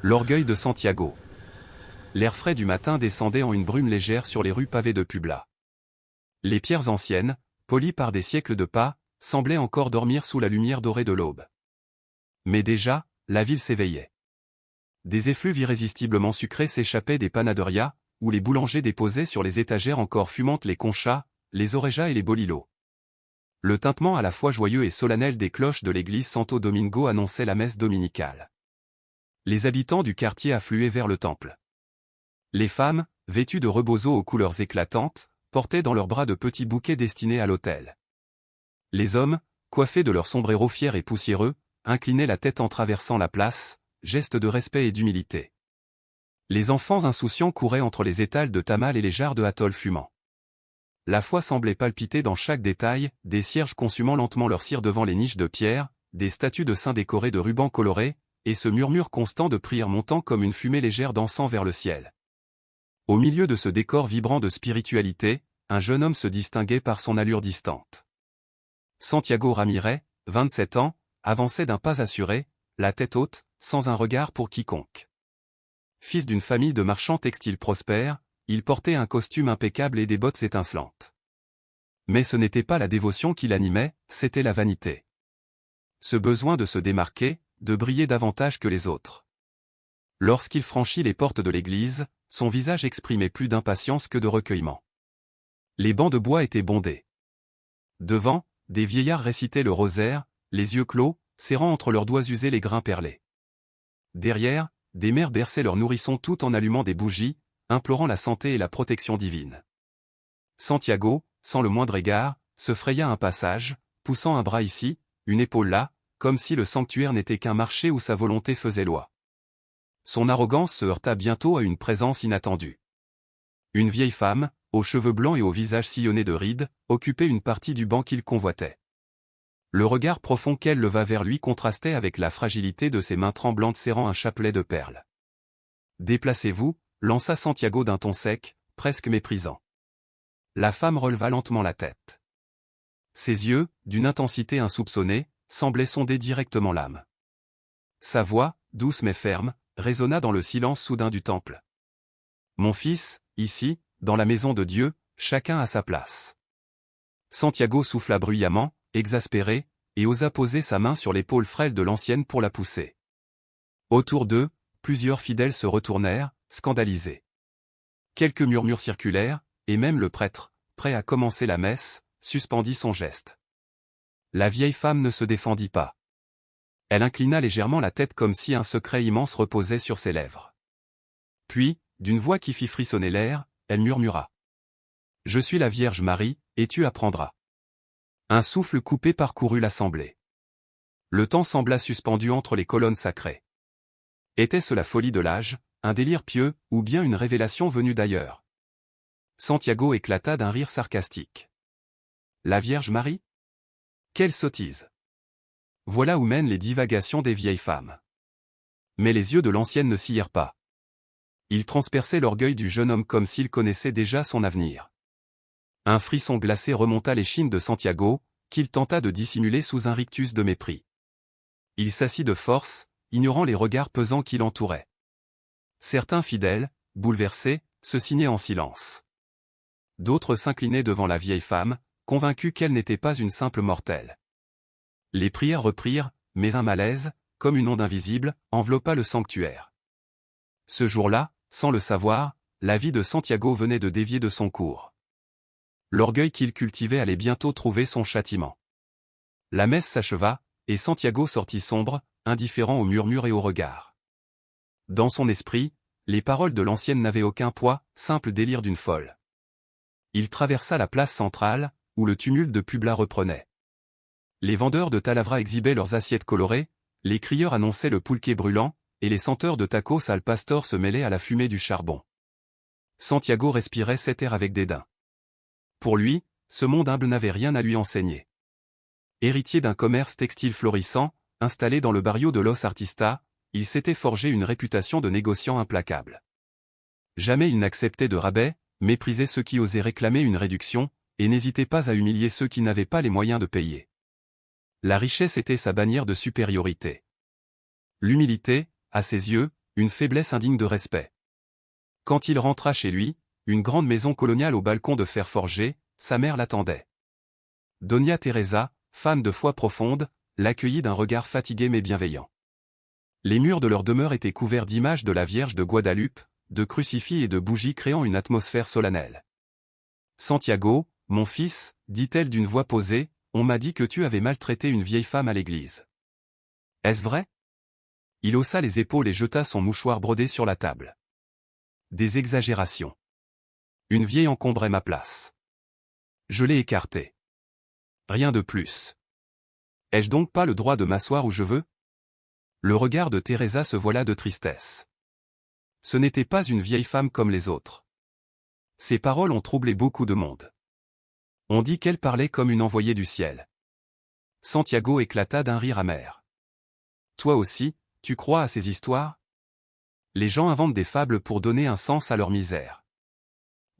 L'orgueil de Santiago. L'air frais du matin descendait en une brume légère sur les rues pavées de Puebla. Les pierres anciennes, polies par des siècles de pas, semblaient encore dormir sous la lumière dorée de l'aube. Mais déjà, la ville s'éveillait. Des effluves irrésistiblement sucrés s'échappaient des panaderias, où les boulangers déposaient sur les étagères encore fumantes les conchas, les orejas et les bolilos. Le tintement à la fois joyeux et solennel des cloches de l'église Santo Domingo annonçait la messe dominicale. Les habitants du quartier affluaient vers le temple. Les femmes, vêtues de rebozos aux couleurs éclatantes, portaient dans leurs bras de petits bouquets destinés à l'autel. Les hommes, coiffés de leurs sombreros fiers et poussiéreux, inclinaient la tête en traversant la place, geste de respect et d'humilité. Les enfants insouciants couraient entre les étals de tamal et les jarres de atol fumant. La foi semblait palpiter dans chaque détail, des cierges consumant lentement leur cire devant les niches de pierre, des statues de saints décorées de rubans colorés, et ce murmure constant de prières montant comme une fumée légère dansant vers le ciel. Au milieu de ce décor vibrant de spiritualité, un jeune homme se distinguait par son allure distante. Santiago Ramirez, 27 ans, avançait d'un pas assuré, la tête haute, sans un regard pour quiconque. Fils d'une famille de marchands textiles prospères, il portait un costume impeccable et des bottes étincelantes. Mais ce n'était pas la dévotion qui l'animait, c'était la vanité. Ce besoin de se démarquer, de briller davantage que les autres. Lorsqu'il franchit les portes de l'église, son visage exprimait plus d'impatience que de recueillement. Les bancs de bois étaient bondés. Devant, des vieillards récitaient le rosaire, les yeux clos, serrant entre leurs doigts usés les grains perlés. Derrière, des mères berçaient leurs nourrissons tout en allumant des bougies, implorant la santé et la protection divine. Santiago, sans le moindre égard, se fraya un passage, poussant un bras ici, une épaule là, comme si le sanctuaire n'était qu'un marché où sa volonté faisait loi. Son arrogance se heurta bientôt à une présence inattendue. Une vieille femme, aux cheveux blancs et au visage sillonné de rides, occupait une partie du banc qu'il convoitait. Le regard profond qu'elle leva vers lui contrastait avec la fragilité de ses mains tremblantes serrant un chapelet de perles. « Déplacez-vous » lança Santiago d'un ton sec, presque méprisant. La femme releva lentement la tête. Ses yeux, d'une intensité insoupçonnée, semblaient sonder directement l'âme. Sa voix, douce mais ferme, résonna dans le silence soudain du temple. « Mon fils, ici, dans la maison de Dieu, chacun a sa place. » Santiago souffla bruyamment, exaspéré, et osa poser sa main sur l'épaule frêle de l'ancienne pour la pousser. Autour d'eux, plusieurs fidèles se retournèrent, scandalisés. Quelques murmures circulèrent, et même le prêtre, prêt à commencer la messe, suspendit son geste. La vieille femme ne se défendit pas. Elle inclina légèrement la tête comme si un secret immense reposait sur ses lèvres. Puis, d'une voix qui fit frissonner l'air, elle murmura. « Je suis la Vierge Marie, et tu apprendras. » Un souffle coupé parcourut l'assemblée. Le temps sembla suspendu entre les colonnes sacrées. Était-ce la folie de l'âge, un délire pieux, ou bien une révélation venue d'ailleurs? Santiago éclata d'un rire sarcastique. La Vierge Marie? Quelle sottise! Voilà où mènent les divagations des vieilles femmes. Mais les yeux de l'ancienne ne scièrent pas. Ils transperçaient l'orgueil du jeune homme comme s'il connaissait déjà son avenir. Un frisson glacé remonta l'échine de Santiago, qu'il tenta de dissimuler sous un rictus de mépris. Il s'assit de force, ignorant les regards pesants qui l'entouraient. Certains fidèles, bouleversés, se signaient en silence. D'autres s'inclinaient devant la vieille femme, convaincus qu'elle n'était pas une simple mortelle. Les prières reprirent, mais un malaise, comme une onde invisible, enveloppa le sanctuaire. Ce jour-là, sans le savoir, la vie de Santiago venait de dévier de son cours. L'orgueil qu'il cultivait allait bientôt trouver son châtiment. La messe s'acheva, et Santiago sortit sombre, indifférent aux murmures et aux regards. Dans son esprit, les paroles de l'ancienne n'avaient aucun poids, simple délire d'une folle. Il traversa la place centrale, où le tumulte de Puebla reprenait. Les vendeurs de talavra exhibaient leurs assiettes colorées, les crieurs annonçaient le pulque brûlant, et les senteurs de tacos al pastor se mêlaient à la fumée du charbon. Santiago respirait cet air avec dédain. Pour lui, ce monde humble n'avait rien à lui enseigner. Héritier d'un commerce textile florissant, installé dans le barrio de Los Artistas, il s'était forgé une réputation de négociant implacable. Jamais il n'acceptait de rabais, méprisait ceux qui osaient réclamer une réduction, et n'hésitait pas à humilier ceux qui n'avaient pas les moyens de payer. La richesse était sa bannière de supériorité. L'humilité, à ses yeux, une faiblesse indigne de respect. Quand il rentra chez lui, une grande maison coloniale au balcon de fer forgé, sa mère l'attendait. Doña Teresa, femme de foi profonde, l'accueillit d'un regard fatigué mais bienveillant. Les murs de leur demeure étaient couverts d'images de la Vierge de Guadalupe, de crucifix et de bougies créant une atmosphère solennelle. « Santiago, mon fils, dit-elle d'une voix posée, on m'a dit que tu avais maltraité une vieille femme à l'église. Est-ce vrai ? Il haussa les épaules et jeta son mouchoir brodé sur la table. Des exagérations. Une vieille encombrait ma place. Je l'ai écartée. Rien de plus. Ai-je donc pas le droit de m'asseoir où je veux ? Le regard de Teresa se voila de tristesse. Ce n'était pas une vieille femme comme les autres. Ces paroles ont troublé beaucoup de monde. On dit qu'elle parlait comme une envoyée du ciel. Santiago éclata d'un rire amer. Toi aussi, tu crois à ces histoires ? Les gens inventent des fables pour donner un sens à leur misère.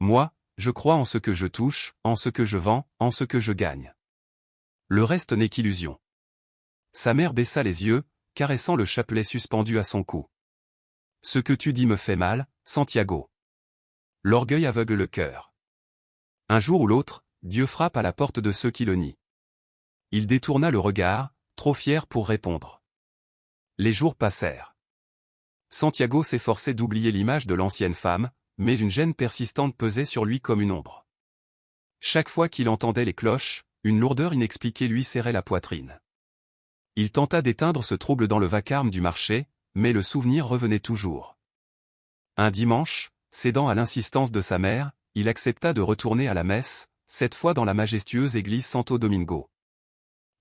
Moi, je crois en ce que je touche, en ce que je vends, en ce que je gagne. Le reste n'est qu'illusion. Sa mère baissa les yeux, caressant le chapelet suspendu à son cou. Ce que tu dis me fait mal, Santiago. L'orgueil aveugle le cœur. Un jour ou l'autre, Dieu frappe à la porte de ceux qui le nient. Il détourna le regard, trop fier pour répondre. Les jours passèrent. Santiago s'efforçait d'oublier l'image de l'ancienne femme, mais une gêne persistante pesait sur lui comme une ombre. Chaque fois qu'il entendait les cloches, une lourdeur inexpliquée lui serrait la poitrine. Il tenta d'éteindre ce trouble dans le vacarme du marché, mais le souvenir revenait toujours. Un dimanche, cédant à l'insistance de sa mère, il accepta de retourner à la messe, cette fois dans la majestueuse église Santo Domingo.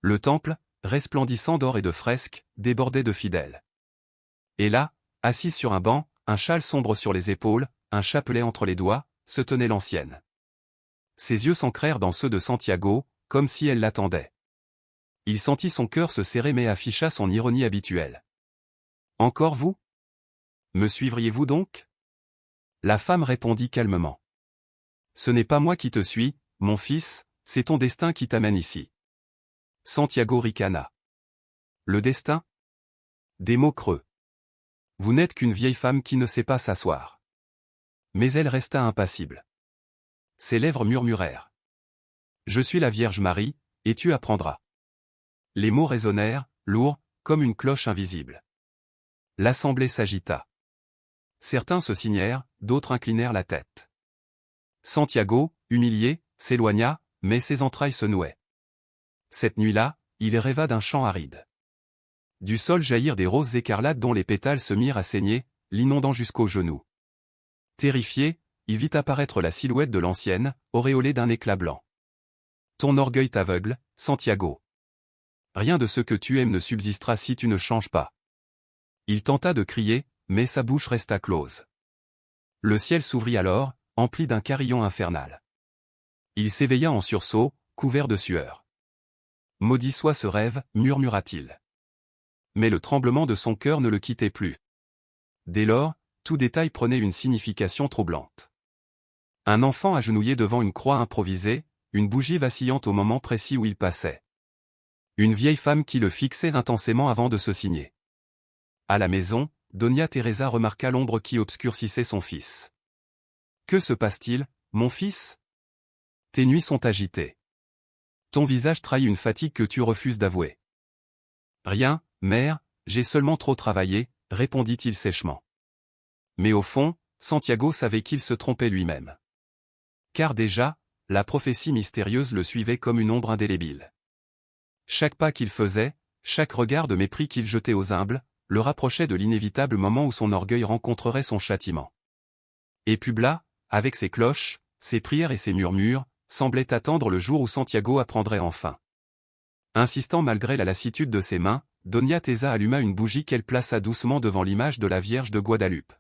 Le temple, resplendissant d'or et de fresques, débordait de fidèles. Et là, assise sur un banc, un châle sombre sur les épaules, un chapelet entre les doigts, se tenait l'ancienne. Ses yeux s'ancrèrent dans ceux de Santiago, comme si elle l'attendait. Il sentit son cœur se serrer mais afficha son ironie habituelle. « Encore vous ? Me suivriez-vous donc ?» La femme répondit calmement. « Ce n'est pas moi qui te suis, mon fils, c'est ton destin qui t'amène ici. » Santiago ricana. « Le destin ? Des mots creux. Vous n'êtes qu'une vieille femme qui ne sait pas s'asseoir. » Mais elle resta impassible. Ses lèvres murmurèrent. « Je suis la Vierge Marie, et tu apprendras. » Les mots résonnèrent, lourds, comme une cloche invisible. L'assemblée s'agita. Certains se signèrent, d'autres inclinèrent la tête. Santiago, humilié, s'éloigna, mais ses entrailles se nouaient. Cette nuit-là, il rêva d'un champ aride. Du sol jaillirent des roses écarlates dont les pétales se mirent à saigner, l'inondant jusqu'aux genoux. Terrifié, il vit apparaître la silhouette de l'ancienne, auréolée d'un éclat blanc. « Ton orgueil t'aveugle, Santiago. Rien de ce que tu aimes ne subsistera si tu ne changes pas. » Il tenta de crier, mais sa bouche resta close. Le ciel s'ouvrit alors, empli d'un carillon infernal. Il s'éveilla en sursaut, couvert de sueur. « Maudit soit ce rêve, murmura-t-il. » Mais le tremblement de son cœur ne le quittait plus. Dès lors, tout détail prenait une signification troublante. Un enfant agenouillé devant une croix improvisée, une bougie vacillante au moment précis où il passait. Une vieille femme qui le fixait intensément avant de se signer. À la maison, Doña Teresa remarqua l'ombre qui obscurcissait son fils. « Que se passe-t-il, mon fils ? Tes nuits sont agitées. Ton visage trahit une fatigue que tu refuses d'avouer. »« Rien, mère, j'ai seulement trop travaillé, » répondit-il sèchement. Mais au fond, Santiago savait qu'il se trompait lui-même. Car déjà, la prophétie mystérieuse le suivait comme une ombre indélébile. Chaque pas qu'il faisait, chaque regard de mépris qu'il jetait aux humbles, le rapprochait de l'inévitable moment où son orgueil rencontrerait son châtiment. Et Publa, avec ses cloches, ses prières et ses murmures, semblait attendre le jour où Santiago apprendrait enfin. Insistant malgré la lassitude de ses mains, Doña Teresa alluma une bougie qu'elle plaça doucement devant l'image de la Vierge de Guadalupe.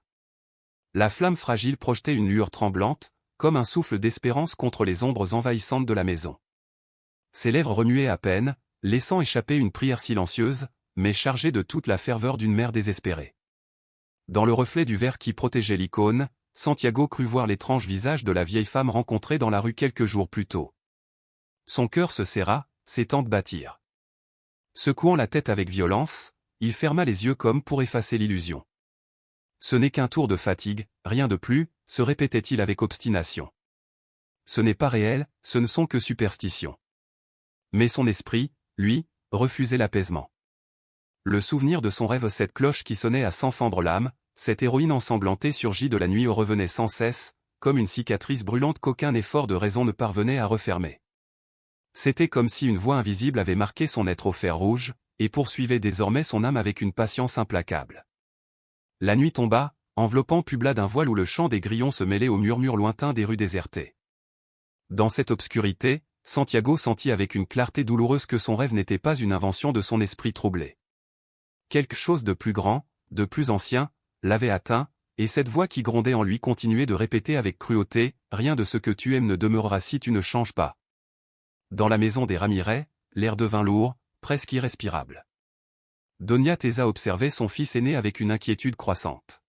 La flamme fragile projetait une lueur tremblante, comme un souffle d'espérance contre les ombres envahissantes de la maison. Ses lèvres remuaient à peine, laissant échapper une prière silencieuse, mais chargée de toute la ferveur d'une mère désespérée. Dans le reflet du verre qui protégeait l'icône, Santiago crut voir l'étrange visage de la vieille femme rencontrée dans la rue quelques jours plus tôt. Son cœur se serra, ses tempes battirent. Secouant la tête avec violence, il ferma les yeux comme pour effacer l'illusion. Ce n'est qu'un tour de fatigue, rien de plus, se répétait-il avec obstination. Ce n'est pas réel, ce ne sont que superstitions. Mais son esprit, lui, refusait l'apaisement. Le souvenir de son rêve, cette cloche qui sonnait à s'en fendre l'âme, cette héroïne ensanglantée surgie de la nuit revenait sans cesse, comme une cicatrice brûlante qu'aucun effort de raison ne parvenait à refermer. C'était comme si une voix invisible avait marqué son être au fer rouge, et poursuivait désormais son âme avec une patience implacable. La nuit tomba, enveloppant Publa d'un voile où le chant des grillons se mêlait au murmure lointain des rues désertées. Dans cette obscurité, Santiago sentit avec une clarté douloureuse que son rêve n'était pas une invention de son esprit troublé. Quelque chose de plus grand, de plus ancien, l'avait atteint, et cette voix qui grondait en lui continuait de répéter avec cruauté, « Rien de ce que tu aimes ne demeurera si tu ne changes pas. » Dans la maison des Ramirez, l'air devint lourd, presque irrespirable. Doña Tesa observait son fils aîné avec une inquiétude croissante.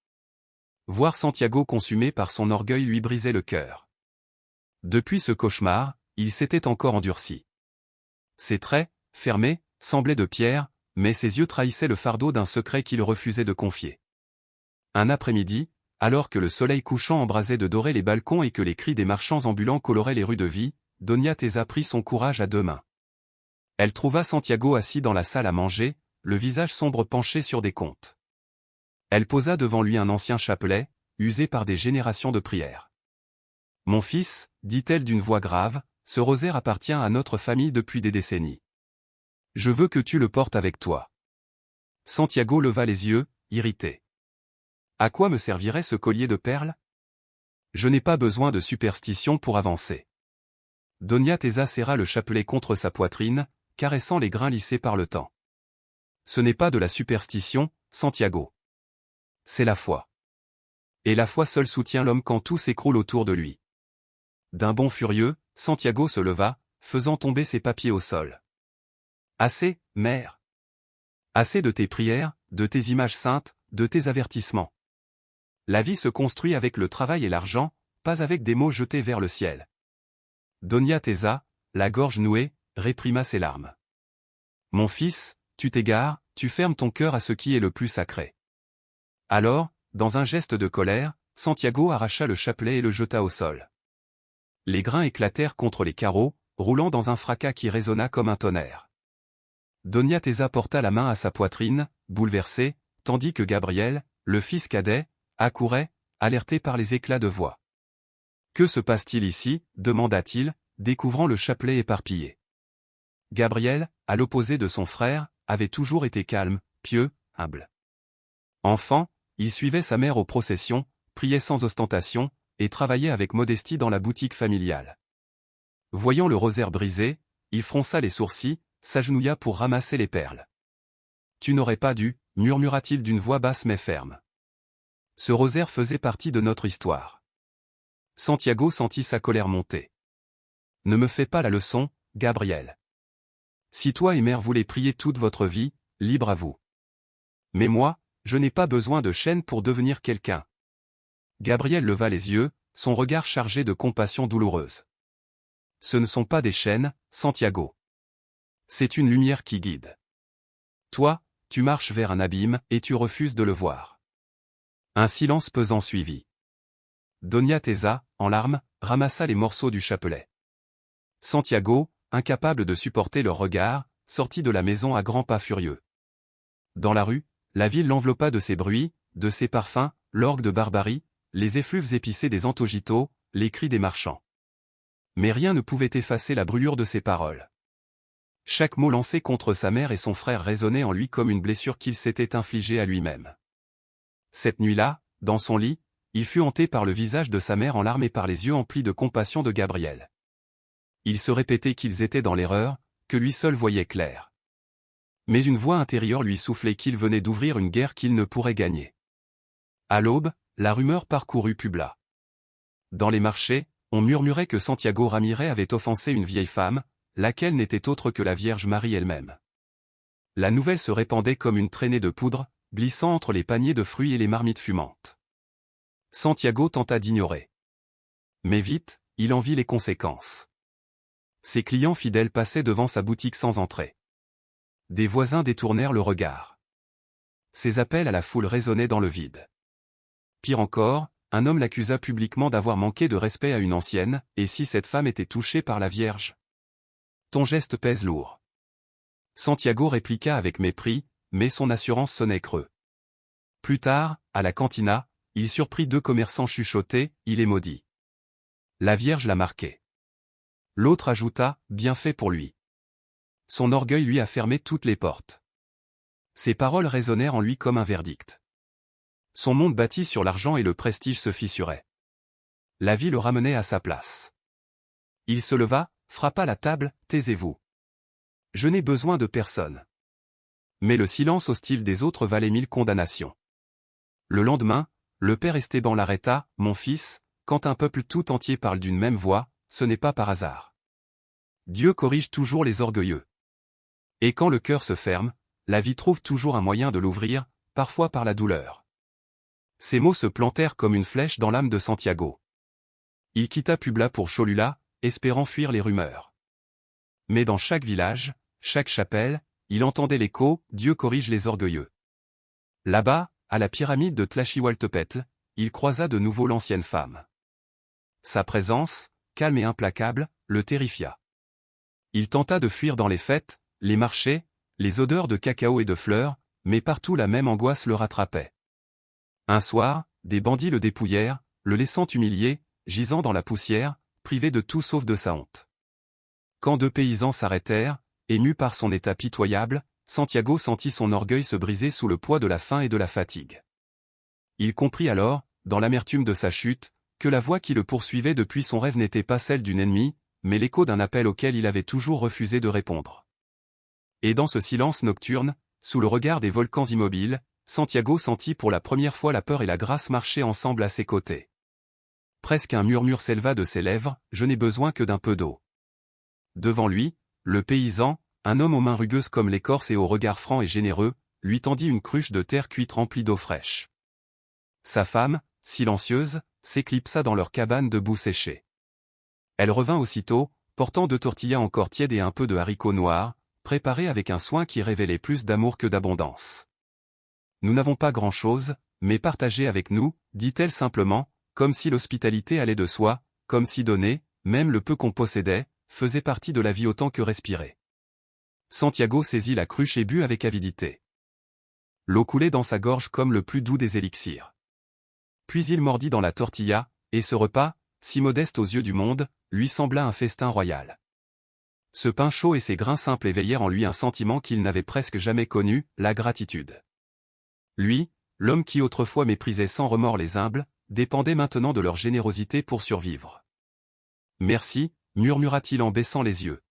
Voir Santiago consumé par son orgueil lui brisait le cœur. Depuis ce cauchemar, il s'était encore endurci. Ses traits, fermés, semblaient de pierre, mais ses yeux trahissaient le fardeau d'un secret qu'il refusait de confier. Un après-midi, alors que le soleil couchant embrasait de doré les balcons et que les cris des marchands ambulants coloraient les rues de vie, Doña Tesa prit son courage à deux mains. Elle trouva Santiago assis dans la salle à manger, le visage sombre penché sur des comptes. Elle posa devant lui un ancien chapelet, usé par des générations de prières. « Mon fils, dit-elle d'une voix grave, ce rosaire appartient à notre famille depuis des décennies. Je veux que tu le portes avec toi. » Santiago leva les yeux, irrité. « À quoi me servirait ce collier de perles? Je n'ai pas besoin de superstition pour avancer. » Doña Tesa serra le chapelet contre sa poitrine, caressant les grains lissés par le temps. « Ce n'est pas de la superstition, Santiago. C'est la foi. Et la foi seule soutient l'homme quand tout s'écroule autour de lui. » D'un bond furieux, Santiago se leva, faisant tomber ses papiers au sol. « Assez, mère. Assez de tes prières, de tes images saintes, de tes avertissements. La vie se construit avec le travail et l'argent, pas avec des mots jetés vers le ciel. » Doña Tesa, la gorge nouée, réprima ses larmes. « Mon fils, tu t'égares, tu fermes ton cœur à ce qui est le plus sacré. » Alors, dans un geste de colère, Santiago arracha le chapelet et le jeta au sol. Les grains éclatèrent contre les carreaux, roulant dans un fracas qui résonna comme un tonnerre. Doña Tesa porta la main à sa poitrine, bouleversée, tandis que Gabriel, le fils cadet, accourait, alerté par les éclats de voix. « Que se passe-t-il ici » demanda-t-il, découvrant le chapelet éparpillé. Gabriel, à l'opposé de son frère, avait toujours été calme, pieux, humble. Enfant, il suivait sa mère aux processions, priait sans ostentation, et travaillait avec modestie dans la boutique familiale. Voyant le rosaire brisé, il fronça les sourcils, s'agenouilla pour ramasser les perles. « Tu n'aurais pas dû » murmura-t-il d'une voix basse mais ferme. Ce rosaire faisait partie de notre histoire. Santiago sentit sa colère monter. « Ne me fais pas la leçon, Gabriel. Si toi et mère voulez prier toute votre vie, libre à vous. Mais moi, je n'ai pas besoin de chaînes pour devenir quelqu'un. » Gabriel leva les yeux, son regard chargé de compassion douloureuse. « Ce ne sont pas des chaînes, Santiago. C'est une lumière qui guide. Toi, tu marches vers un abîme et tu refuses de le voir. » Un silence pesant suivit. Doña Tesa, en larmes, ramassa les morceaux du chapelet. Santiago, incapable de supporter leur regard, sortit de la maison à grands pas furieux. Dans la rue, la ville l'enveloppa de ses bruits, de ses parfums, l'orgue de barbarie, les effluves épicés des antogitos, les cris des marchands. Mais rien ne pouvait effacer la brûlure de ses paroles. Chaque mot lancé contre sa mère et son frère résonnait en lui comme une blessure qu'il s'était infligée à lui-même. Cette nuit-là, dans son lit, il fut hanté par le visage de sa mère en larmes et par les yeux emplis de compassion de Gabriel. Il se répétait qu'ils étaient dans l'erreur, que lui seul voyait clair. Mais une voix intérieure lui soufflait qu'il venait d'ouvrir une guerre qu'il ne pourrait gagner. À l'aube, la rumeur parcourut Publa. Dans les marchés, on murmurait que Santiago Ramirez avait offensé une vieille femme, laquelle n'était autre que la Vierge Marie elle-même. La nouvelle se répandait comme une traînée de poudre, glissant entre les paniers de fruits et les marmites fumantes. Santiago tenta d'ignorer. Mais vite, il en vit les conséquences. Ses clients fidèles passaient devant sa boutique sans entrer. Des voisins détournèrent le regard. Ses appels à la foule résonnaient dans le vide. Pire encore, un homme l'accusa publiquement d'avoir manqué de respect à une ancienne, et si cette femme était touchée par la Vierge? Ton geste pèse lourd. Santiago répliqua avec mépris, mais son assurance sonnait creux. Plus tard, à la cantina, il surprit 2 commerçants chuchoter, il est maudit. La Vierge l'a marqué. L'autre ajouta, bien fait pour lui. Son orgueil lui a fermé toutes les portes. Ces paroles résonnèrent en lui comme un verdict. Son monde bâti sur l'argent et le prestige se fissurait. La vie le ramenait à sa place. Il se leva, frappa la table, taisez-vous. Je n'ai besoin de personne. Mais le silence hostile des autres valait 1000 condamnations. Le lendemain, le père Esteban l'arrêta, mon fils, quand un peuple tout entier parle d'une même voix, ce n'est pas par hasard. Dieu corrige toujours les orgueilleux. Et quand le cœur se ferme, la vie trouve toujours un moyen de l'ouvrir, parfois par la douleur. Ces mots se plantèrent comme une flèche dans l'âme de Santiago. Il quitta Publa pour Cholula, espérant fuir les rumeurs. Mais dans chaque village, chaque chapelle, il entendait l'écho, Dieu corrige les orgueilleux. Là-bas, à la pyramide de Tlachihualtepetl, il croisa de nouveau l'ancienne femme. Sa présence, calme et implacable, le terrifia. Il tenta de fuir dans les fêtes, les marchés, les odeurs de cacao et de fleurs, mais partout la même angoisse le rattrapait. Un soir, des bandits le dépouillèrent, le laissant humilié, gisant dans la poussière, privé de tout sauf de sa honte. Quand 2 paysans s'arrêtèrent, émus par son état pitoyable, Santiago sentit son orgueil se briser sous le poids de la faim et de la fatigue. Il comprit alors, dans l'amertume de sa chute, que la voix qui le poursuivait depuis son rêve n'était pas celle d'une ennemie, mais l'écho d'un appel auquel il avait toujours refusé de répondre. Et dans ce silence nocturne, sous le regard des volcans immobiles, Santiago sentit pour la première fois la peur et la grâce marcher ensemble à ses côtés. Presque un murmure s'éleva de ses lèvres, je n'ai besoin que d'un peu d'eau. Devant lui, le paysan, un homme aux mains rugueuses comme l'écorce et au regard franc et généreux, lui tendit une cruche de terre cuite remplie d'eau fraîche. Sa femme, silencieuse, s'éclipsa dans leur cabane de boue séchée. Elle revint aussitôt, portant 2 tortillas encore tièdes et un peu de haricots noirs, préparés avec un soin qui révélait plus d'amour que d'abondance. Nous n'avons pas grand-chose, mais partagez avec nous, dit-elle simplement, comme si l'hospitalité allait de soi, comme si donner, même le peu qu'on possédait, faisait partie de la vie autant que respirer. Santiago saisit la cruche et but avec avidité. L'eau coulait dans sa gorge comme le plus doux des élixirs. Puis il mordit dans la tortilla, et ce repas, si modeste aux yeux du monde, lui sembla un festin royal. Ce pain chaud et ses grains simples éveillèrent en lui un sentiment qu'il n'avait presque jamais connu, la gratitude. Lui, l'homme qui autrefois méprisait sans remords les humbles, dépendait maintenant de leur générosité pour survivre. Merci, murmura-t-il en baissant les yeux.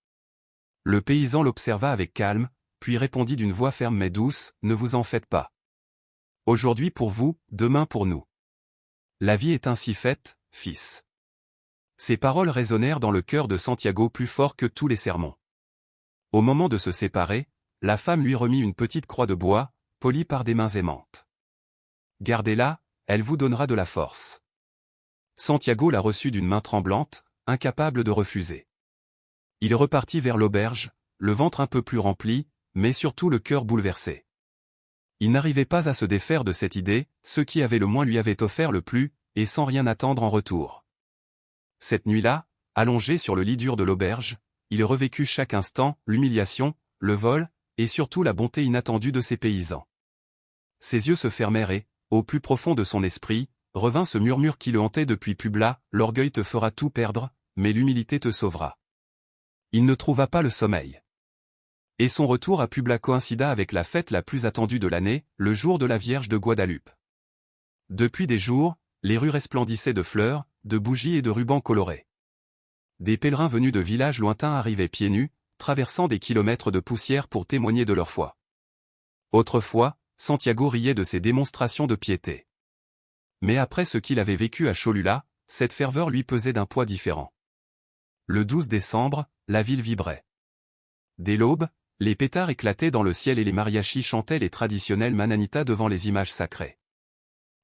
Le paysan l'observa avec calme, puis répondit d'une voix ferme mais douce, ne vous en faites pas. Aujourd'hui pour vous, demain pour nous. La vie est ainsi faite, fils. Ces paroles résonnèrent dans le cœur de Santiago plus fort que tous les sermons. Au moment de se séparer, la femme lui remit une petite croix de bois, polie par des mains aimantes. Gardez-la, elle vous donnera de la force. Santiago la reçut d'une main tremblante, incapable de refuser. Il repartit vers l'auberge, le ventre un peu plus rempli, mais surtout le cœur bouleversé. Il n'arrivait pas à se défaire de cette idée, ceux qui avaient le moins lui avaient offert le plus, et sans rien attendre en retour. Cette nuit-là, allongé sur le lit dur de l'auberge, il revécut chaque instant, l'humiliation, le vol, et surtout la bonté inattendue de ces paysans. Ses yeux se fermèrent et, au plus profond de son esprit, revint ce murmure qui le hantait depuis Publa, l'orgueil te fera tout perdre, mais l'humilité te sauvera. Il ne trouva pas le sommeil. Et son retour à Publa coïncida avec la fête la plus attendue de l'année, le jour de la Vierge de Guadeloupe. Depuis des jours, les rues resplendissaient de fleurs, de bougies et de rubans colorés. Des pèlerins venus de villages lointains arrivaient pieds nus, traversant des kilomètres de poussière pour témoigner de leur foi. Autrefois, Santiago riait de ces démonstrations de piété. Mais après ce qu'il avait vécu à Cholula, cette ferveur lui pesait d'un poids différent. Le 12 décembre, la ville vibrait. Dès l'aube, les pétards éclataient dans le ciel et les mariachis chantaient les traditionnels mananitas devant les images sacrées.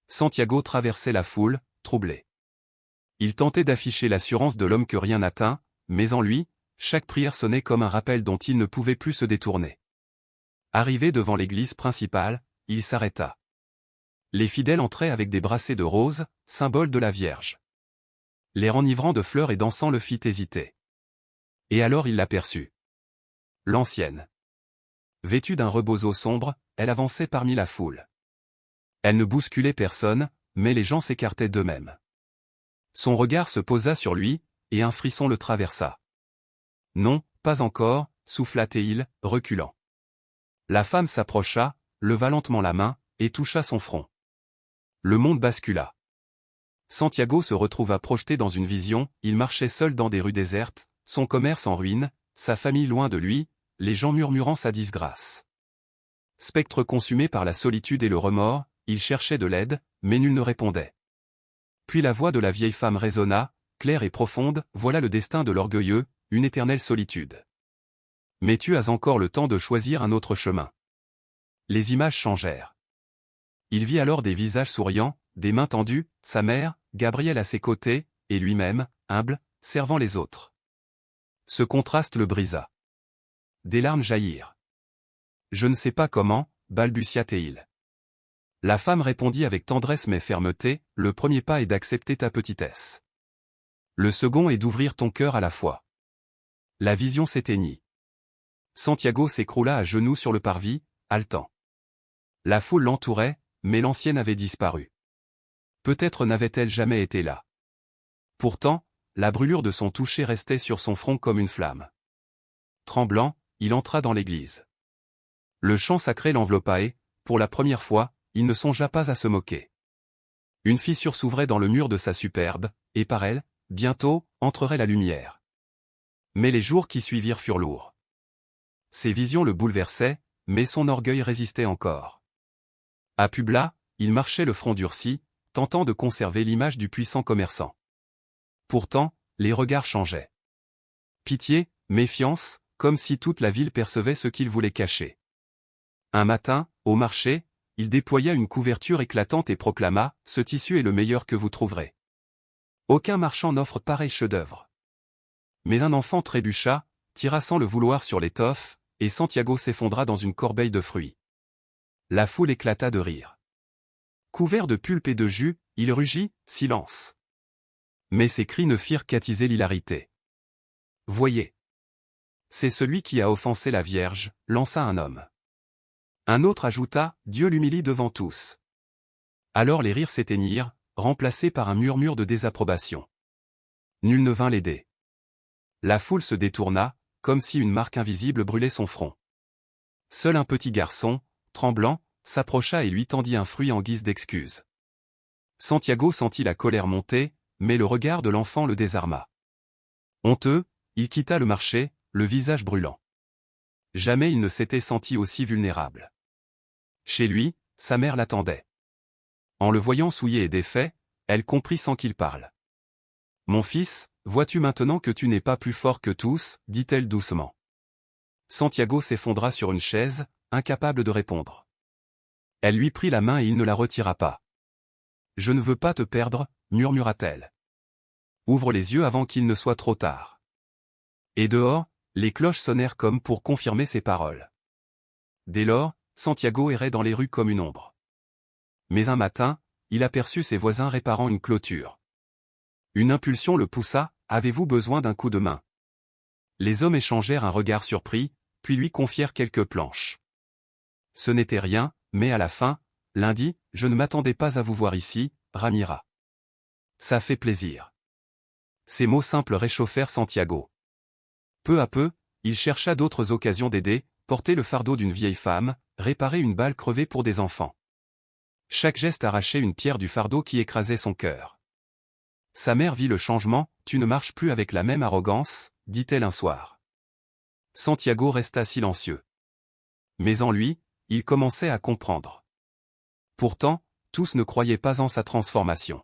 Santiago traversait la foule, troublé. Il tentait d'afficher l'assurance de l'homme que rien n'atteint, mais en lui, chaque prière sonnait comme un rappel dont il ne pouvait plus se détourner. Arrivé devant l'église principale, il s'arrêta. Les fidèles entraient avec des brassées de roses, symbole de la Vierge. L'air enivrant de fleurs et dansant le fit hésiter. Et alors il l'aperçut. L'ancienne. Vêtue d'un rebozo sombre, elle avançait parmi la foule. Elle ne bousculait personne, mais les gens s'écartaient d'eux-mêmes. Son regard se posa sur lui, et un frisson le traversa. Non, pas encore, souffla-t-il, reculant. La femme s'approcha, leva lentement la main, et toucha son front. Le monde bascula. Santiago se retrouva projeté dans une vision, il marchait seul dans des rues désertes, son commerce en ruine, sa famille loin de lui, les gens murmurant sa disgrâce. Spectre consumé par la solitude et le remords, il cherchait de l'aide, mais nul ne répondait. Puis la voix de la vieille femme résonna, claire et profonde, voilà le destin de l'orgueilleux, une éternelle solitude. Mais tu as encore le temps de choisir un autre chemin. Les images changèrent. Il vit alors des visages souriants, des mains tendues, sa mère, Gabrielle à ses côtés, et lui-même, humble, servant les autres. Ce contraste le brisa. Des larmes jaillirent. Je ne sais pas comment, balbutia-t-il. La femme répondit avec tendresse mais fermeté, le premier pas est d'accepter ta petitesse. Le second est d'ouvrir ton cœur à la foi. La vision s'éteignit. Santiago s'écroula à genoux sur le parvis, haletant. La foule l'entourait, mais l'ancienne avait disparu. Peut-être n'avait-elle jamais été là. Pourtant, la brûlure de son toucher restait sur son front comme une flamme. Tremblant, il entra dans l'église. Le chant sacré l'enveloppa et, pour la première fois, il ne songea pas à se moquer. Une fissure s'ouvrait dans le mur de sa superbe, et par elle, bientôt, entrerait la lumière. Mais les jours qui suivirent furent lourds. Ses visions le bouleversaient, mais son orgueil résistait encore. À Publa, il marchait le front durci, tentant de conserver l'image du puissant commerçant. Pourtant, les regards changeaient. Pitié, méfiance, comme si toute la ville percevait ce qu'il voulait cacher. Un matin, au marché, il déploya une couverture éclatante et proclama « Ce tissu est le meilleur que vous trouverez. Aucun marchand n'offre pareil chef-d'œuvre. » Mais un enfant trébucha, tira sans le vouloir sur l'étoffe, et Santiago s'effondra dans une corbeille de fruits. La foule éclata de rire. Couvert de pulpe et de jus, il rugit « Silence !» Mais ses cris ne firent qu'attiser l'hilarité. « Voyez. C'est celui qui a offensé la Vierge », lança un homme. Un autre ajouta « Dieu l'humilie devant tous ». Alors les rires s'éteignirent, remplacés par un murmure de désapprobation. Nul ne vint l'aider. La foule se détourna, comme si une marque invisible brûlait son front. Seul un petit garçon, tremblant, s'approcha et lui tendit un fruit en guise d'excuse. Santiago sentit la colère monter, mais le regard de l'enfant le désarma. Honteux, il quitta le marché, le visage brûlant. Jamais il ne s'était senti aussi vulnérable. Chez lui, sa mère l'attendait. En le voyant souillé et défait, elle comprit sans qu'il parle. « Mon fils, vois-tu maintenant que tu n'es pas plus fort que tous » dit-elle doucement. Santiago s'effondra sur une chaise, incapable de répondre. Elle lui prit la main et il ne la retira pas. « Je ne veux pas te perdre » murmura-t-elle. « Ouvre les yeux avant qu'il ne soit trop tard. » Et dehors, les cloches sonnèrent comme pour confirmer ses paroles. Dès lors, Santiago errait dans les rues comme une ombre. Mais un matin, il aperçut ses voisins réparant une clôture. Une impulsion le poussa, « Avez-vous besoin d'un coup de main ?» Les hommes échangèrent un regard surpris, puis lui confièrent quelques planches. Ce n'était rien, mais à la fin, l'un dit, « Je ne m'attendais pas à vous voir ici, Ramira. » Ça fait plaisir. Ces mots simples réchauffèrent Santiago. Peu à peu, il chercha d'autres occasions d'aider, porter le fardeau d'une vieille femme, réparer une balle crevée pour des enfants. Chaque geste arrachait une pierre du fardeau qui écrasait son cœur. Sa mère vit le changement, « Tu ne marches plus avec la même arrogance » dit-elle un soir. Santiago resta silencieux. Mais en lui, il commençait à comprendre. Pourtant, tous ne croyaient pas en sa transformation.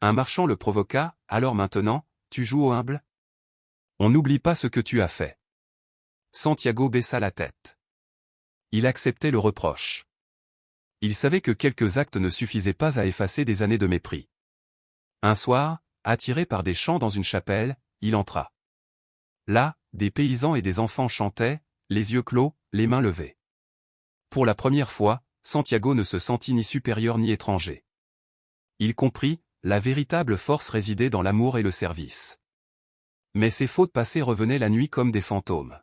Un marchand le provoqua, « Alors maintenant, tu joues au humble ? On n'oublie pas ce que tu as fait. » Santiago baissa la tête. Il acceptait le reproche. Il savait que quelques actes ne suffisaient pas à effacer des années de mépris. Un soir, attiré par des chants dans une chapelle, il entra. Là, des paysans et des enfants chantaient, les yeux clos, les mains levées. Pour la première fois, Santiago ne se sentit ni supérieur ni étranger. Il comprit, la véritable force résidait dans l'amour et le service. Mais ses fautes passées revenaient la nuit comme des fantômes.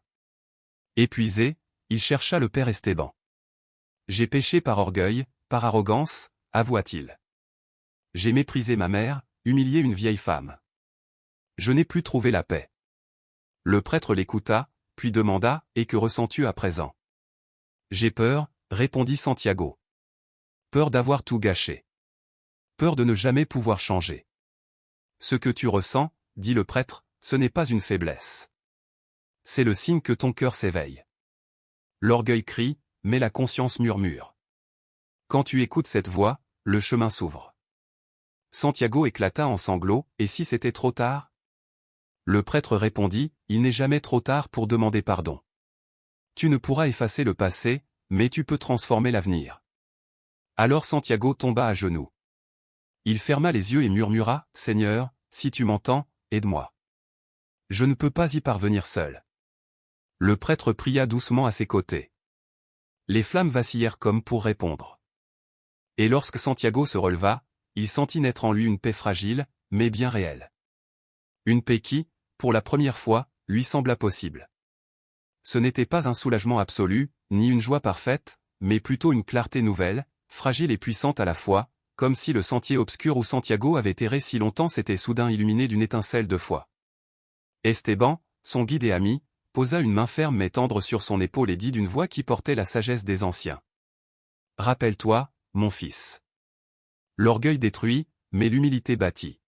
Épuisé, il chercha le père Esteban. « J'ai péché par orgueil, par arrogance », avoua-t-il. « J'ai méprisé ma mère, humilié une vieille femme. Je n'ai plus trouvé la paix. » Le prêtre l'écouta, puis demanda, « Et que ressens-tu à présent ?» « J'ai peur, » répondit Santiago. « Peur d'avoir tout gâché. Peur de ne jamais pouvoir changer. »« Ce que tu ressens, » dit le prêtre, « ce n'est pas une faiblesse. C'est le signe que ton cœur s'éveille. L'orgueil crie, mais la conscience murmure. Quand tu écoutes cette voix, le chemin s'ouvre. » Santiago éclata en sanglots, « Et si c'était trop tard ?» Le prêtre répondit, « Il n'est jamais trop tard pour demander pardon. Tu ne pourras effacer le passé, mais tu peux transformer l'avenir. » Alors Santiago tomba à genoux. Il ferma les yeux et murmura, « Seigneur, si tu m'entends, aide-moi. Je ne peux pas y parvenir seul. » Le prêtre pria doucement à ses côtés. Les flammes vacillèrent comme pour répondre. Et lorsque Santiago se releva, il sentit naître en lui une paix fragile, mais bien réelle. Une paix qui, pour la première fois, lui sembla possible. Ce n'était pas un soulagement absolu, ni une joie parfaite, mais plutôt une clarté nouvelle, fragile et puissante à la fois, comme si le sentier obscur où Santiago avait erré si longtemps s'était soudain illuminé d'une étincelle de foi. Esteban, son guide et ami, posa une main ferme mais tendre sur son épaule et dit d'une voix qui portait la sagesse des anciens. « Rappelle-toi, mon fils. L'orgueil détruit, mais l'humilité bâtit.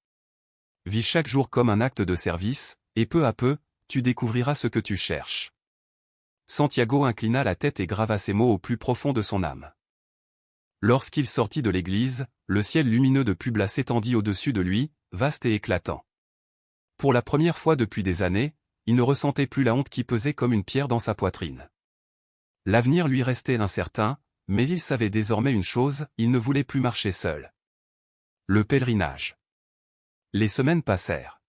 Vis chaque jour comme un acte de service, et peu à peu, tu découvriras ce que tu cherches. » Santiago inclina la tête et grava ces mots au plus profond de son âme. Lorsqu'il sortit de l'église, le ciel lumineux de Publa s'étendit au-dessus de lui, vaste et éclatant. Pour la première fois depuis des années, il ne ressentait plus la honte qui pesait comme une pierre dans sa poitrine. L'avenir lui restait incertain, mais il savait désormais une chose, il ne voulait plus marcher seul. Le pèlerinage. Les semaines passèrent.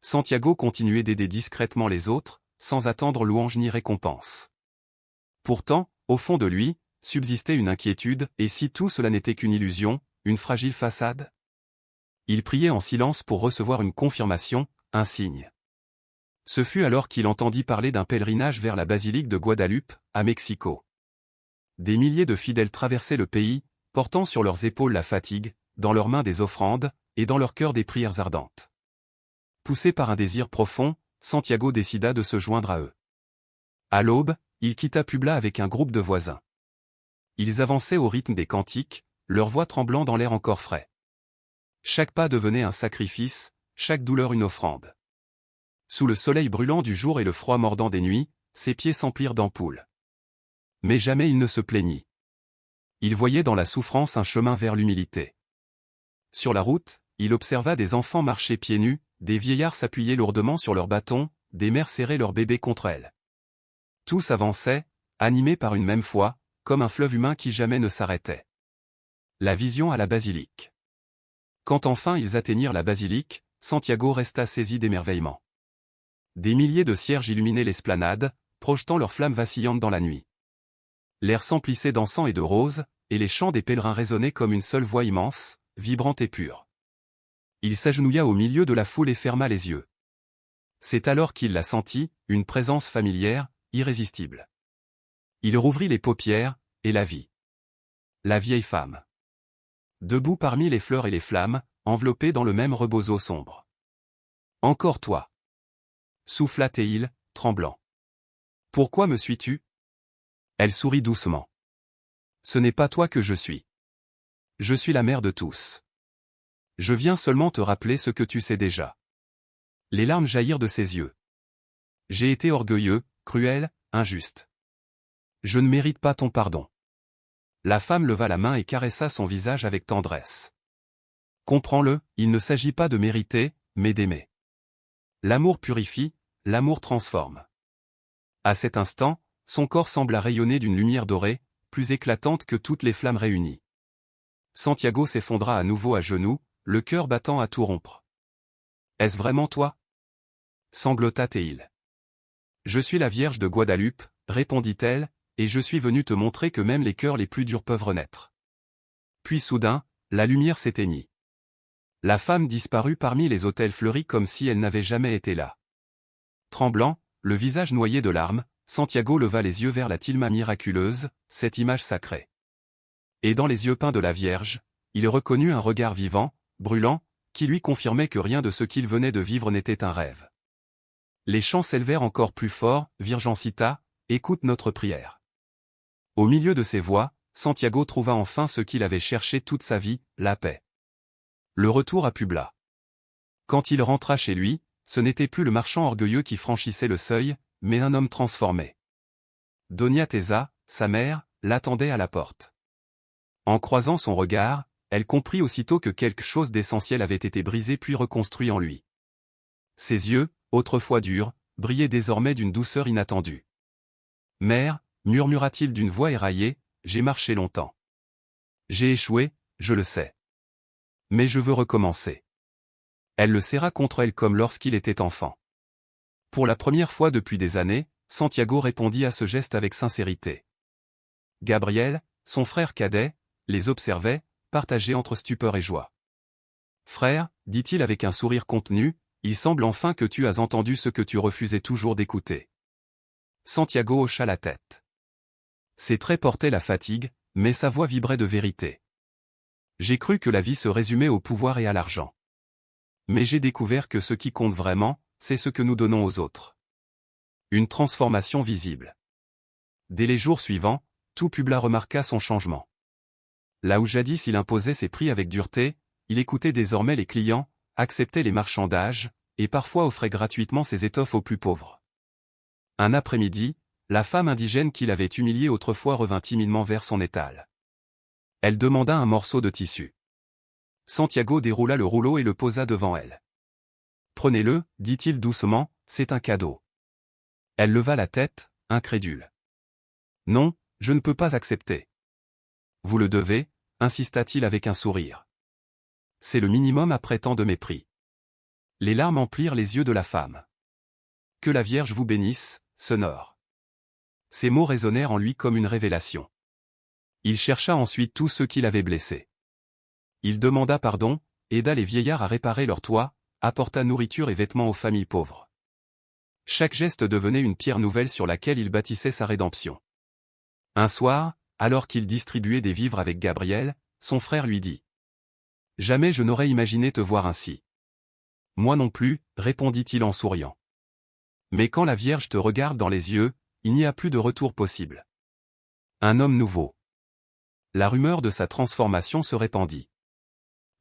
Santiago continuait d'aider discrètement les autres, sans attendre louange ni récompense. Pourtant, au fond de lui, subsistait une inquiétude, et si tout cela n'était qu'une illusion, une fragile façade? Il priait en silence pour recevoir une confirmation, un signe. Ce fut alors qu'il entendit parler d'un pèlerinage vers la basilique de Guadalupe, à Mexico. Des milliers de fidèles traversaient le pays, portant sur leurs épaules la fatigue, dans leurs mains des offrandes, et dans leur cœur des prières ardentes. Poussé par un désir profond, Santiago décida de se joindre à eux. À l'aube, il quitta Publa avec un groupe de voisins. Ils avançaient au rythme des cantiques, leurs voix tremblant dans l'air encore frais. Chaque pas devenait un sacrifice, chaque douleur une offrande. Sous le soleil brûlant du jour et le froid mordant des nuits, ses pieds s'emplirent d'ampoules. Mais jamais il ne se plaignit. Il voyait dans la souffrance un chemin vers l'humilité. Sur la route, il observa des enfants marcher pieds nus, des vieillards s'appuyer lourdement sur leurs bâtons, des mères serrer leurs bébés contre elles. Tous avançaient, animés par une même foi, comme un fleuve humain qui jamais ne s'arrêtait. La vision à la basilique. Quand enfin ils atteignirent la basilique, Santiago resta saisi d'émerveillement. Des milliers de cierges illuminaient l'esplanade, projetant leurs flammes vacillantes dans la nuit. L'air s'emplissait d'encens et de roses, et les chants des pèlerins résonnaient comme une seule voix immense, vibrante et pure. Il s'agenouilla au milieu de la foule et ferma les yeux. C'est alors qu'il la sentit, une présence familière, irrésistible. Il rouvrit les paupières, et la vit. La vieille femme. Debout parmi les fleurs et les flammes, enveloppée dans le même rebozo sombre. « Encore toi » souffla-t-il, tremblant. « Pourquoi me suis-tu » Elle sourit doucement. « Ce n'est pas toi que je suis. Je suis la mère de tous. Je viens seulement te rappeler ce que tu sais déjà. » Les larmes jaillirent de ses yeux. « J'ai été orgueilleux, cruel, injuste. Je ne mérite pas ton pardon. » La femme leva la main et caressa son visage avec tendresse. « Comprends-le, il ne s'agit pas de mériter, mais d'aimer. L'amour purifie, l'amour transforme. » À cet instant, son corps sembla rayonner d'une lumière dorée, plus éclatante que toutes les flammes réunies. Santiago s'effondra à nouveau à genoux, le cœur battant à tout rompre. « Est-ce vraiment toi » sanglota-t-il. « Je suis la Vierge de Guadalupe, répondit-elle, et je suis venu te montrer que même les cœurs les plus durs peuvent renaître. » Puis soudain, la lumière s'éteignit. La femme disparut parmi les autels fleuris comme si elle n'avait jamais été là. Tremblant, le visage noyé de larmes, Santiago leva les yeux vers la tilma miraculeuse, cette image sacrée. Et dans les yeux peints de la Vierge, il reconnut un regard vivant, brûlant, qui lui confirmait que rien de ce qu'il venait de vivre n'était un rêve. Les chants s'élevèrent encore plus fort, Virgencita, écoute notre prière. Au milieu de ces voix, Santiago trouva enfin ce qu'il avait cherché toute sa vie, la paix. Le retour à Publa. Quand il rentra chez lui, ce n'était plus le marchand orgueilleux qui franchissait le seuil, mais un homme transformé. Doña Tesa, sa mère, l'attendait à la porte. En croisant son regard, elle comprit aussitôt que quelque chose d'essentiel avait été brisé puis reconstruit en lui. Ses yeux, autrefois durs, brillaient désormais d'une douceur inattendue. « Mère, » murmura-t-il d'une voix éraillée, « j'ai marché longtemps. J'ai échoué, je le sais. Mais je veux recommencer. » Elle le serra contre elle comme lorsqu'il était enfant. Pour la première fois depuis des années, Santiago répondit à ce geste avec sincérité. Gabriel, son frère cadet, les observait, partagés entre stupeur et joie. « Frère, dit-il avec un sourire contenu, il semble enfin que tu as entendu ce que tu refusais toujours d'écouter. » Santiago hocha la tête. Ses traits portaient la fatigue, mais sa voix vibrait de vérité. « J'ai cru que la vie se résumait au pouvoir et à l'argent. Mais j'ai découvert que ce qui compte vraiment, c'est ce que nous donnons aux autres. » Une transformation visible. Dès les jours suivants, tout Publa remarqua son changement. Là où jadis il imposait ses prix avec dureté, il écoutait désormais les clients, acceptait les marchandages, et parfois offrait gratuitement ses étoffes aux plus pauvres. Un après-midi, la femme indigène qui l'avait humilié autrefois revint timidement vers son étal. Elle demanda un morceau de tissu. Santiago déroula le rouleau et le posa devant elle. « Prenez-le, dit-il doucement, c'est un cadeau. » Elle leva la tête, incrédule. « Non, je ne peux pas accepter. »« Vous le devez, » insista-t-il avec un sourire. « C'est le minimum après tant de mépris. » Les larmes emplirent les yeux de la femme. « Que la Vierge vous bénisse, sonore. » Ces mots résonnèrent en lui comme une révélation. Il chercha ensuite tous ceux qui l'avaient blessé. Il demanda pardon, aida les vieillards à réparer leur toit, apporta nourriture et vêtements aux familles pauvres. Chaque geste devenait une pierre nouvelle sur laquelle il bâtissait sa rédemption. Un soir, alors qu'il distribuait des vivres avec Gabriel, son frère lui dit : « Jamais je n'aurais imaginé te voir ainsi. »« Moi non plus, » répondit-il en souriant. « Mais quand la Vierge te regarde dans les yeux, il n'y a plus de retour possible. » Un homme nouveau. La rumeur de sa transformation se répandit.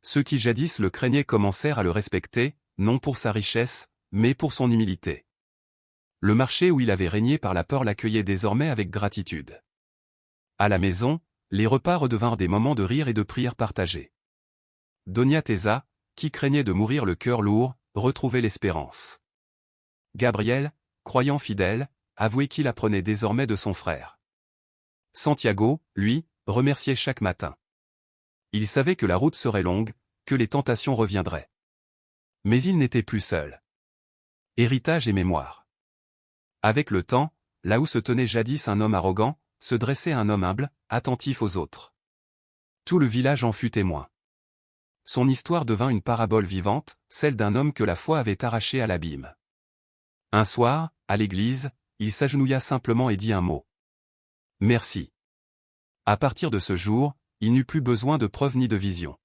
Ceux qui jadis le craignaient commencèrent à le respecter, non pour sa richesse, mais pour son humilité. Le marché où il avait régné par la peur l'accueillait désormais avec gratitude. À la maison, les repas redevinrent des moments de rire et de prière partagés. Doña Tesa, qui craignait de mourir le cœur lourd, retrouvait l'espérance. Gabriel, croyant fidèle, avouait qu'il apprenait désormais de son frère. Santiago, lui, remerciait chaque matin. Il savait que la route serait longue, que les tentations reviendraient. Mais il n'était plus seul. Héritage et mémoire. Avec le temps, là où se tenait jadis un homme arrogant, se dressait un homme humble, attentif aux autres. Tout le village en fut témoin. Son histoire devint une parabole vivante, celle d'un homme que la foi avait arraché à l'abîme. Un soir, à l'église, il s'agenouilla simplement et dit un mot. « Merci. » À partir de ce jour, il n'eut plus besoin de preuves ni de visions.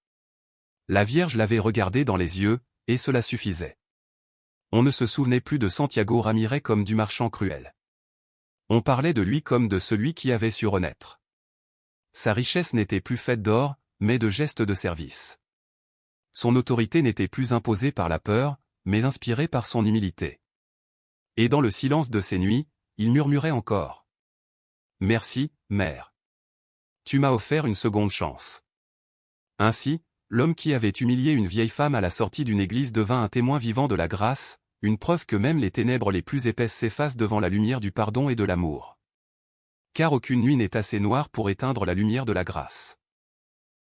La Vierge l'avait regardé dans les yeux, et cela suffisait. On ne se souvenait plus de Santiago Ramirez comme du marchand cruel. On parlait de lui comme de celui qui avait su renaître. Sa richesse n'était plus faite d'or, mais de gestes de service. Son autorité n'était plus imposée par la peur, mais inspirée par son humilité. Et dans le silence de ces nuits, il murmurait encore. « Merci, mère. Tu m'as offert une seconde chance. » Ainsi, l'homme qui avait humilié une vieille femme à la sortie d'une église devint un témoin vivant de la grâce, une preuve que même les ténèbres les plus épaisses s'effacent devant la lumière du pardon et de l'amour. Car aucune nuit n'est assez noire pour éteindre la lumière de la grâce.